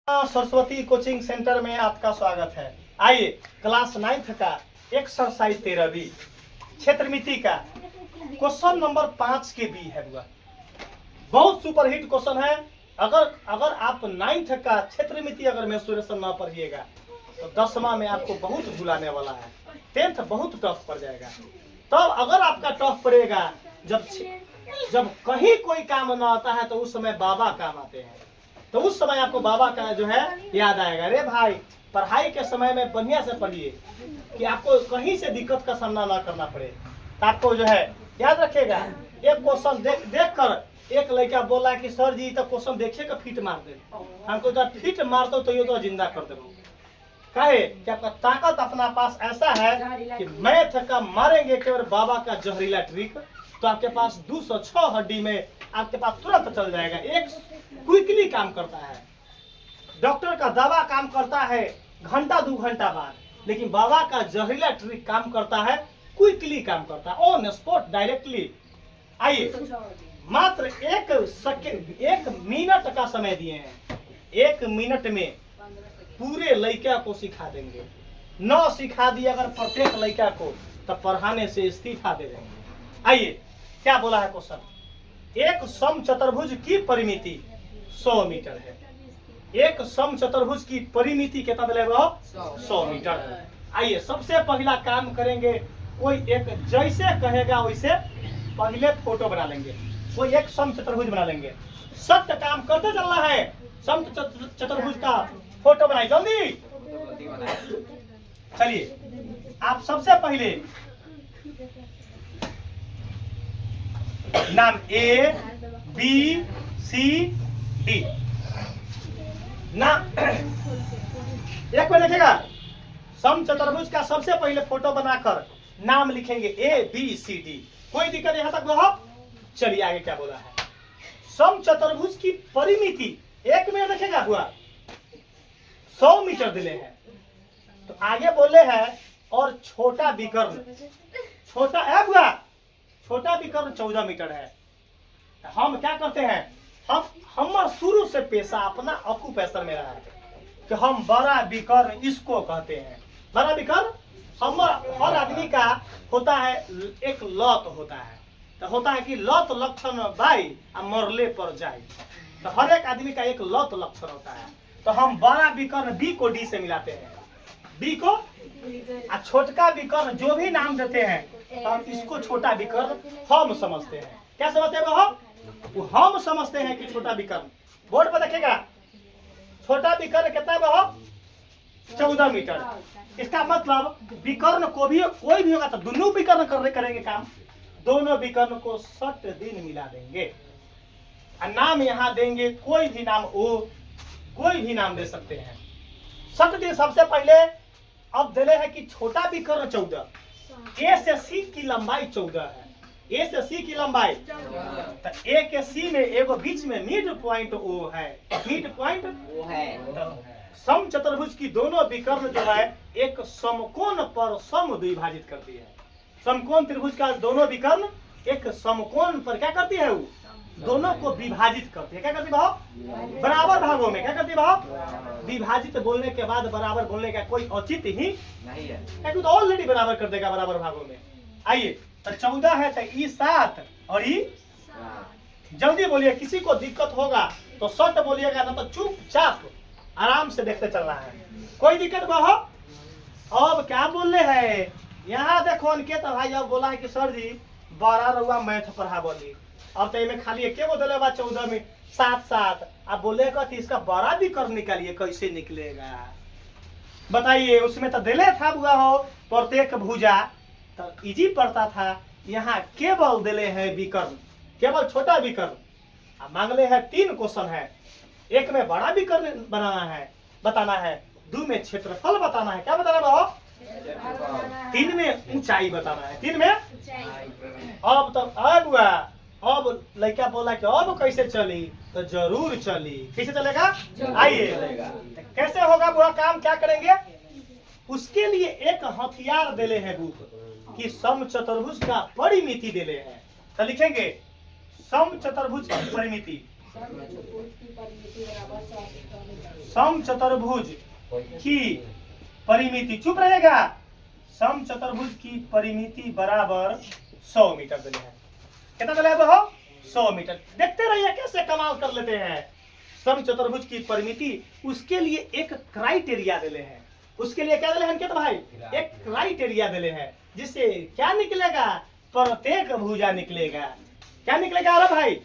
Saraswati coaching centre में आपका स्वागत है। आइए क्लास 9th का एक्सरसाइज 13वीं क्षेत्रमिति का क्वेश्चन नंबर 5 के बी है। हुआ बहुत सुपरहिट क्वेश्चन है। अगर आप 9th का क्षेत्रमिति अगर मेंसुरेशन ना पढ़िएगा तो 10वां में आपको बहुत भुलाने वाला है। 10th बहुत टफ पड़ जाएगा। तब अगर आपका टफ पड़ेगा जब कहीं कोई काम ना आता है तो उस समय बाबा काम आते हैं। तो उस समय आपको बाबा का जो है याद आएगा। अरे भाई पढ़ाई के समय में बढ़िया से पढ़िए कि आपको कहीं से दिक्कत का सामना ना करना पड़े। तो आपको जो है याद रखिएगा। एक क्वेश्चन देख कर एक लड़का बोला कि सर जी तो क्वेश्चन देखिए फिट मार दे। हमको जब फिट मारते तो ये तो जिंदा कर दे। कहे कि आपका ताकत अपना पास ऐसा है कि मैथ का मारेंगे केवल बाबा का जहरीला ट्रिक तो आपके पास 206 हड्डी में आपके पास तुरंत चल जाएगा। एक क्विकली काम करता है। डॉक्टर का दवा काम करता है घंटा 2 घंटा बाद, लेकिन बाबा का जहरीला ट्रिक काम करता है क्विकली काम करता है ऑन स्पॉट डायरेक्टली। आइए मात्र 1 मिनट का समय दिए हैं। 1 मिनट में पूरे लड़का को सिखा देंगे। न सिखा दिया अगर प्रत्येक लड़का को तब पढ़ाने से इस्तीफा दे देंगे। आइए क्या बोला है क्वेश्चन। एक समचतुर्भुज की परिमिति 100 मीटर है। एक समचतुर्भुज की परिमिति कितना मिलेगा? 100 मीटर है। आइए सबसे पहला काम करेंगे। कोई एक जैसे कहेगा वैसे पहले फोटो बना लेंगे। कोई एक समचतुर्भुज बना लेंगे। सख्त काम करते चलना है। समचतुर्भुज का फोटो बनाए जल्दी। चलिए आप सबसे पहले नाम A B C D नाम एक में लिखेगा। समचतुर्भुज का सबसे पहले फोटो बनाकर नाम लिखेंगे A B C D। कोई दिक्कत यहां तक हो? चलिए आगे क्या बोला है। समचतुर्भुज की परिमिति 1 में लिखेगा हुआ 100 मीटर दिले हैं। तो आगे बोले हैं और छोटा विकर्ण छोटा है हुआ छोटा विकर्ण 14 मीटर है। हम क्या करते हैं हम शुरू से पेशा अपना ऑक्यूपेशन में रहा है कि हम बड़ा विकर्ण इसको कहते हैं। बड़ा विकर्ण हर आदमी का होता है। एक लत होता है तो होता है कि लत लक्षण बाई मरले पर जाए। तो हर एक आदमी का एक लत लक्षण होता है। तो हम बड़ा विकर्ण बी को डी से मिलाते हैं। बी को और छोटका विकर्ण जो भी नाम देते हैं तो हम इसको छोटा विकर्ण हम समझते हैं। क्या समझते हैं वो हम समझते हैं कि छोटा विकर्ण। बोर्ड पर देखेगा छोटा विकर्ण कितना है 14 मीटर। इसका मतलब विकर्ण को भी कोई भी होगा तो दोनों विकर्ण करेंगे काम। दोनों विकर्ण को 60 दिन मिला देंगे। नाम यहाँ देंगे कोई भी नाम कोई भी नाम दे सकते हैं। 60 दिन सबसे पहले अब दिले है कि छोटा विकर्ण 14 A से C की लंबाई 14 है। A से C की लंबाई तो A के C में एगो बीच में मिड पॉइंट O है। मिड पॉइंट O है। समचतुर्भुज की दोनों विकर्ण जो है एक समकोण पर समद्विभाजित करती है। समकोण त्रिभुज का दोनों विकर्ण एक समकोण पर क्या करती है? वो दोनों को विभाजित करती है। क्या करती भाव? बराबर भागों में। क्या करती भाव? विभाजित बोलने के बाद बराबर बोलने का कोई औचित्य ही नहीं है। तो ऑलरेडी बराबर कर देगा बराबर भागों में। आइए तो 14 है तो ई 7 और ई जल्दी बोलिए। किसी को दिक्कत होगा तो सट बोलिएगा ना तो चुपचाप आराम से देखते चलना है। कोई दिक्कत हो? अब क्या बोल रहे हैं यहाँ देखो अंकित भाई अब बोला है कि सर जी 12 रुआ मैथ पढ़ा बोली। अब तो में खाली एक दिले बा 14 में 7 अब बोलेगा कि इसका बड़ा भी कर निकालिए। कैसे निकलेगा बताइए। उसमें तो दिले था बुआ हो प्रत्येक भुजा तो इजी पड़ता था। यहाँ केवल दिले हैं विकर्ण केवल छोटा विकर्ण। अब मांगले है 3 क्वेश्चन है। 1 में बड़ा विकर्ण बनाना है बताना है। 2 में क्षेत्रफल बताना है। क्या बताना है? 3 में ऊंचाई बताना है। 3 में अब तो बुआ अब लड़का बोला कि अब कैसे चली तो जरूर चली। कैसे चलेगा? आइए कैसे होगा बुआ काम क्या करेंगे? उसके लिए एक हथियार देले हैं बुक कि समचतुर्भुज का परिमिति देले हैं। तो लिखेंगे समचतुर्भुज की परिमिति समचतुर्भुज की परिमिति, चुप रहेगा, समचतुर्भुज की परिमिति बराबर 100 मीटर दिले है। कितना दिले है वो? 100 मीटर। देखते रहिए कैसे कमाल कर लेते हैं। समचतुर्भुज की परिमिति, उसके लिए एक क्राइटेरिया दिले हैं। उसके लिए क्या दिले हैं अंकित भाई? एक क्राइटेरिया दिले हैं, जिससे क्या निकलेगा? प्रत्येक भुजा निकलेगा। क्या निकलेगा अरे भाई?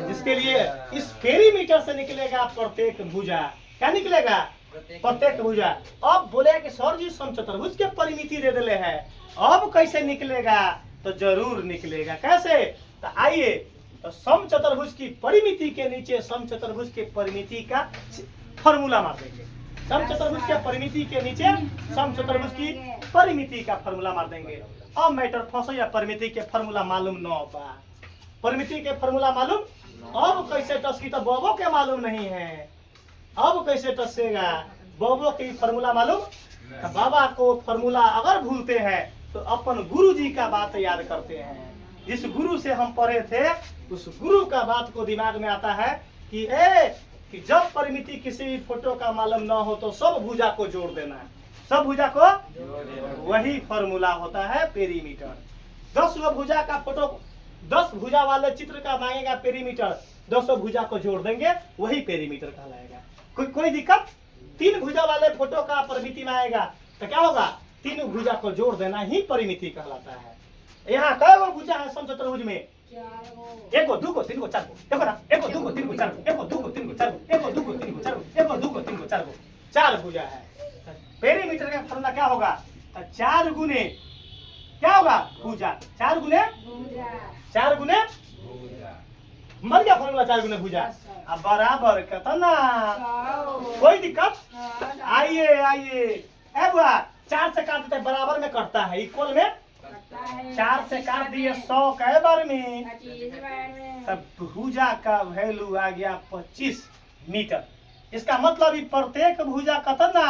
जिसके लिए इस पेरीमीटर से निकलेगा प्रत्येक भुजा। क्या निकलेगा? प्रत्येक भुजा। अब बोले कि सर जी समचतुर्भुज के परिमिति दे दिले है, अब कैसे निकलेगा? तो जरूर निकलेगा। कैसे? तो आइए, तो समचतुर्भुज की परिमिति के नीचे समचतुर्भुज के परिमिति का फॉर्मूला मार देंगे। समचतुर्भुज के परिमिति के नीचे समचतुर्भुज की परिमिति का फॉर्मूला मार देंगे। अब मैटर फंसे या परिमिति के फॉर्मूला मालूम न बा, परिमिति के फॉर्मूला मालूम, अब कैसे टसकी? तो बॉबो के मालूम नहीं है, अब कैसे टसेगा? बॉबो की फॉर्मूला मालूम, तो बाबा को फॉर्मूला अगर भूलते हैं तो अपन गुरु जी का बात याद करते हैं। जिस गुरु से हम पढ़े थे उस गुरु का बात को दिमाग में आता है कि जब परिमिति किसी भी फोटो का मालूम ना हो तो सब भुजा को जोड़ देना है। सब भुजा को, वही फॉर्मूला होता है पेरीमीटर। 10 भुजा का फोटो, 10 भुजा वाले चित्र का मांगेगा पेरीमीटर, 200 भुजा को जोड़ देंगे, वही पेरीमीटर कहलाएगा। कोई दिक्कत? 3 भुजा वाले फोटो का परिमिति में आएगा तो क्या होगा? 3 भुजा को जोड़ देना ही परिमिति कहलाता है। यहाँ कै गो भुजा है समचतुर्भुज में? 1 गो 2 गो 3 गो 4 गो। देखो ना, 1 गो 2 गो 3 गो 4 गो, 1 गो 2 गो 3 गो 4 गो, 1 गो 2 गो 3 गो 4 गो, 1 गो 2 गो 3 गो 4 गो, 4 भुजा है। पेरीमीटर का फॉर्मूला क्या होगा? 4 गुने क्या होगा? भुजा। 4 गुने मर गया फॉर्मूला, 4 गुने भुजा। अब बराबर कितना? कोई दिक्कत? आइए बुआ, 4 से काट देते बराबर में कटता है, इक्वल में 4 से काट दिए 100 कै बार में, तब भुजा का वैल्यू आ गया 25 मीटर। इसका मतलब प्रत्येक भुजा कितना?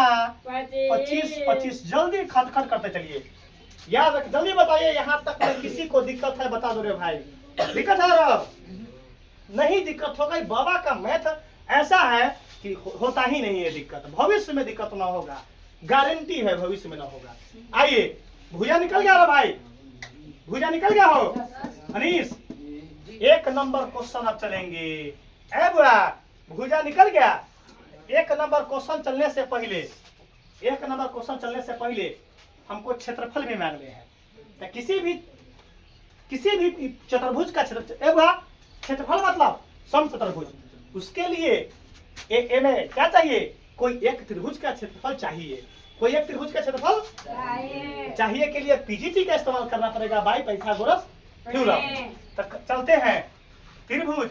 25। जल्दी खटखट करते चलिए, याद रख, जल्दी बताइए। यहाँ तक में किसी को दिक्कत है बता दो रे भाई। दिक्कत है रहा? नहीं दिक्कत होगा। बाबा का मैथ ऐसा है कि होता ही नहीं है दिक्कत, भविष्य में दिक्कत ना होगा, गारंटी है भविष्य में ना होगा। आइए, भुजा निकल गया रे भाई, भुजा निकल गया हो अनीस? 1 नंबर क्वेश्चन अब चलेंगे। ए बुआ, भुजा निकल गया। 1 नंबर क्वेश्चन चलने से पहले, 1 नंबर क्वेश्चन चलने से पहले हमको क्षेत्रफल भी मांगने हैं। तो किसी भी चतुर्भुज का क्षेत्रफल मतलब समचतुर्भुज, उसके लिए में क्या चाहिए? कोई एक त्रिभुज का क्षेत्रफल चाहिए। कोई एक त्रिभुज का क्षेत्रफल चाहिए के लिए पीजीटी का इस्तेमाल करना पड़ेगा, बाई पाइथागोरस थ्योरम। तो चलते हैं त्रिभुज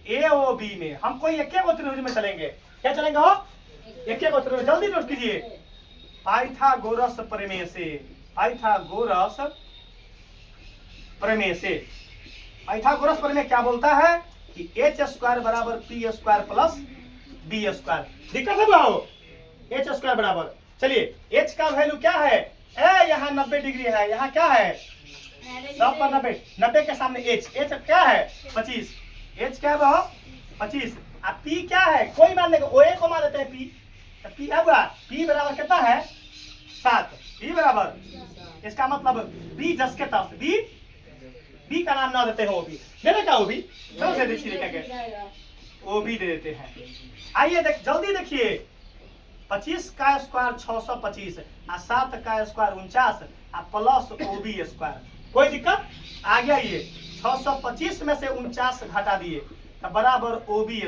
एओबी में। हम कोई एक त्रिभुज में चलेंगे। क्या चलेंगे हो? एक त्रिभुज। जल्दी नोट कीजिए, पाइथागोरस प्रमेय से। पाइथागोरस प्रमेय से, पाइथागोरस प्रमेय क्या बोलता है कि h² बराबर p² प्लस b²। दिक्कत है भाव? h² बराबर, चलिए h का वैल्यू क्या है? यहाँ 90 डिग्री है, यहाँ क्या है? 100 पर 90 के सामने h क्या है? 25। h क्या है भाव? 25। अब p क्या है? कोई मान लेगा, OA को मान देते हैं p। तो p p बराबर कितना है? 7। p बराबर, इसका मतलब b 10 के तर्फ, b का नाम ना देते हैं, OB देने का, OB चलो से देखिए क्या OB दे देते हैं। आइए जल्दी देखिए, 25 का स्क्वायर 625 और 7 का स्क्वायर 49 और प्लस OB²। कोई दिक्कत? आ गया ये 625 में से 49 घटा दिए तो बराबर OB²।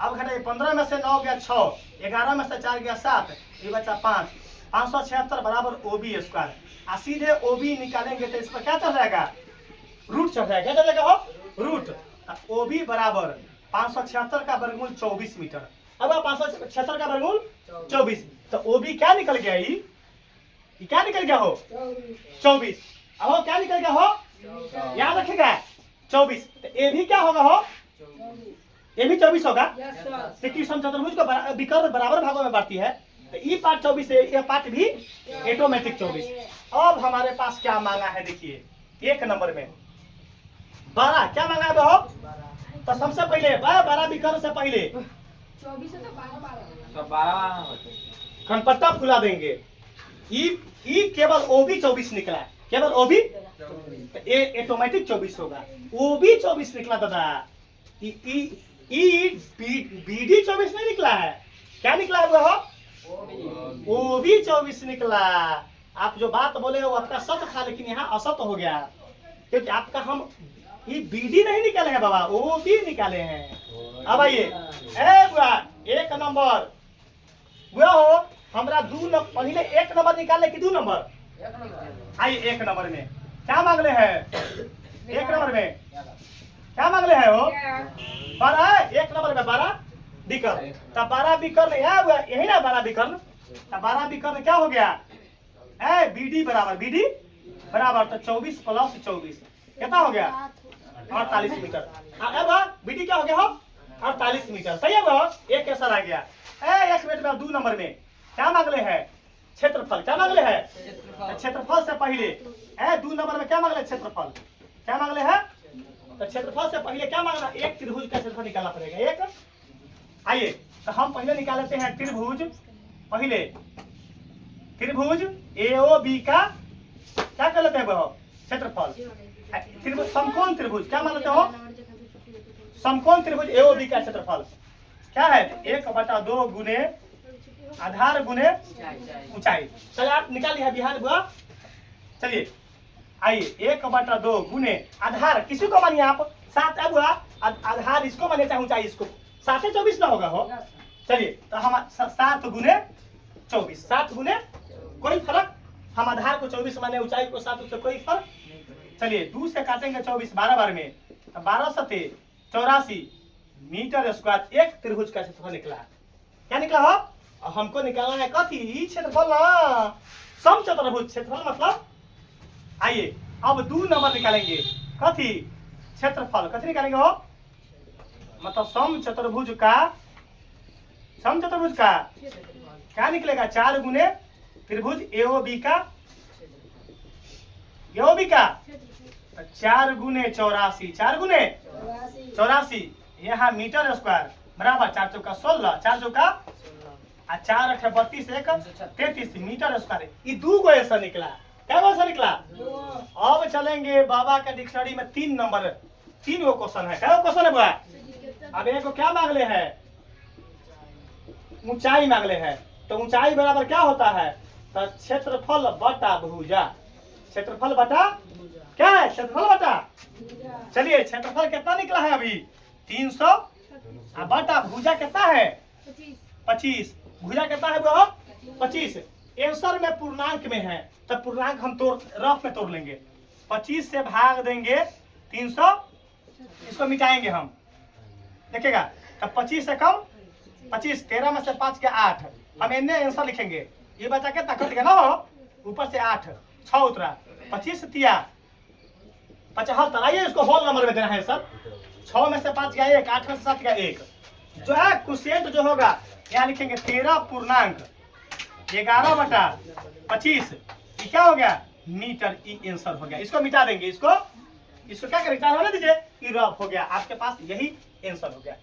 अब घटाइए, 15 में से 9 गया 6, 11 में से 4 गया 7, ये बचा 5, 576 बराबर OB²। और सीधे OB निकालेंगे तो इस पर क्या चल जाएगा? रूट चढ़ जाएगा। क्या चलेगा हो? रूट। OB बराबर 576 का वर्गमूल 24 मीटर। अब 576 का वर्गमूल 24, तो OB क्या निकल गया? ये क्या निकल गया हो? 24। अब क्या निकल गया हो? याद रखिएगा 24। तो ए भी क्या होगा हो? ये भी 24 होगा। क्योंकि समचतुर्भुज को विकर्ण बराबर भागों में बांटती है, तो ये पार्ट 24 है, ये पार्ट भी ऑटोमेटिक 24। अब हमारे पास क्या मांगा है? देखिए 1 नंबर में 12 क्या मांगा है? तो सबसे पहले 12 विकर्ण से पहले 24 है तो 12 सब 12 होते। खनपट्टा फुला देंगे। ई केवल ओबी 24 निकला, केवल ओबी ऑटोमेटिक 24 होगा। ओबी 24 निकला दादा, बीडी 24 नहीं निकला है। क्या निकला है वो? ओबी 24 निकला। आप जो बात बोले वो आपका सत्य था, लेकिन यहाँ असत्य हो गया, क्योंकि आपका हम ये बीडी नहीं निकाले हैं बाबा, ओबी निकाले हैं। अब आइए, बुआ 1 नंबर बुआ हो, हमरा पहले 1 नंबर निकाले कि 2 नंबर? आइए 1 नंबर में क्या मांगले है? 1 नंबर में क्या मांगले है वो? 12, 1 नंबर में 12 विकर्ण। तब 12 विकर्ण यही ना 12 विकर्ण। तब 12 विकर्ण क्या हो गया? बीडी बराबर तो 24 प्लस 24 कितना हो गया? 48 मीटर। बीडी क्या हो गया हो? 48 मीटर। सही है वो, एक कैसा आ गया। 1 मिनट में 2 नंबर में क्या मांगले है? क्षेत्रफल। क्या मांगले है? क्षेत्रफल से पहले 2 नंबर में क्या मांगले? क्षेत्रफल। क्या मांगले है? तो क्षेत्रफल से पहले क्या मांगना? एक त्रिभुज का क्षेत्रफल निकालना पड़ेगा। एक आइए तो हम पहले निकाल लेते हैं त्रिभुज। पहले त्रिभुज एओबी का क्या कर लेते हैं वो? क्षेत्रफल। त्रिभुज समकोण त्रिभुज क्या मान लेते हो? समकोण त्रिभुज एओबी का क्षेत्रफल क्या है? 1/2 गुने आधार गुने ऊंचाई। चलिए आप निकालिए है बिहार बुआ। चलिए आइए 1/2 गुने आधार किसी को मानिए आप 7 है बुआ, आधार इसको मानिए चाहे ऊंचाई इसको, 7 24 ना होगा हो। चलिए तो हम 7 गुने 24, 7 गुने कोई फर्क, हम आधार को 24 माने ऊंचाई को 7, उससे कोई फर्क। चलिए 2 से काटेंगे 24 12 बार में, 12 सते 84 मीटर स्क्वायर एक त्रिभुज का क्षेत्रफल निकला। क्या निकला हो? और हमको निकालना है कथी? क्षेत्रफल ना, समचतुर्भुज क्षेत्रफल मतलब। आइए अब 2 नंबर निकालेंगे। कथी? क्षेत्रफल। कथी निकालेंगे हो? मतलब समचतुर्भुज का क्या निकलेगा? 4 गुने त्रिभुज एओबी का 4 गुने 84, 4 गुने 84 यहाँ मीटर स्क्वायर बराबर 4 चौका 16, 4 चौका 4 8 32 1 33 मीटर स्क्वायर। ये 2 गो ऐसा निकला। क्या ऐसा निकला? अब चलेंगे बाबा का डिक्शनरी में 3 नंबर, 3 गो क्वेश्चन है। क्या क्वेश्चन है बुआ? अब एक को क्या मांगले है? ऊंचाई मांगले है। तो ऊंचाई बराबर क्या होता है? तो क्षेत्रफल बटा भुजा। क्षेत्रफल बटा क्या है? क्षेत्रफल बटा। चलिए क्षेत्रफल कितना निकला है अभी? 300 बटा भुजा कितना है? 25। भुजा कितना है वो? 25। आंसर में पूर्णांक में है, तब पूर्णांक हम रफ में तोड़ लेंगे। 25 से भाग देंगे 300, इसको मिटाएंगे हम, देखिएगा। तब 25 से कम 25, 13 में से 5 के 8, हम इन्हें आंसर लिखेंगे। ये बचा कितना कट गया ना हो? ऊपर से 8 6 उतरा, 25 तिया 75। आइए इसको होल नंबर में देना है सर। 6 में से 5 गया 1, 8 में से 7 गया 1, जो है क्वोशिएंट जो होगा यहाँ लिखेंगे 13 पूर्णांक 11/25। ये क्या हो गया? मीटर। ई आंसर हो गया। इसको मिटा देंगे, इसको क्या करें? होने दीजिए। ई रफ हो गया। आपके पास यही आंसर हो गया।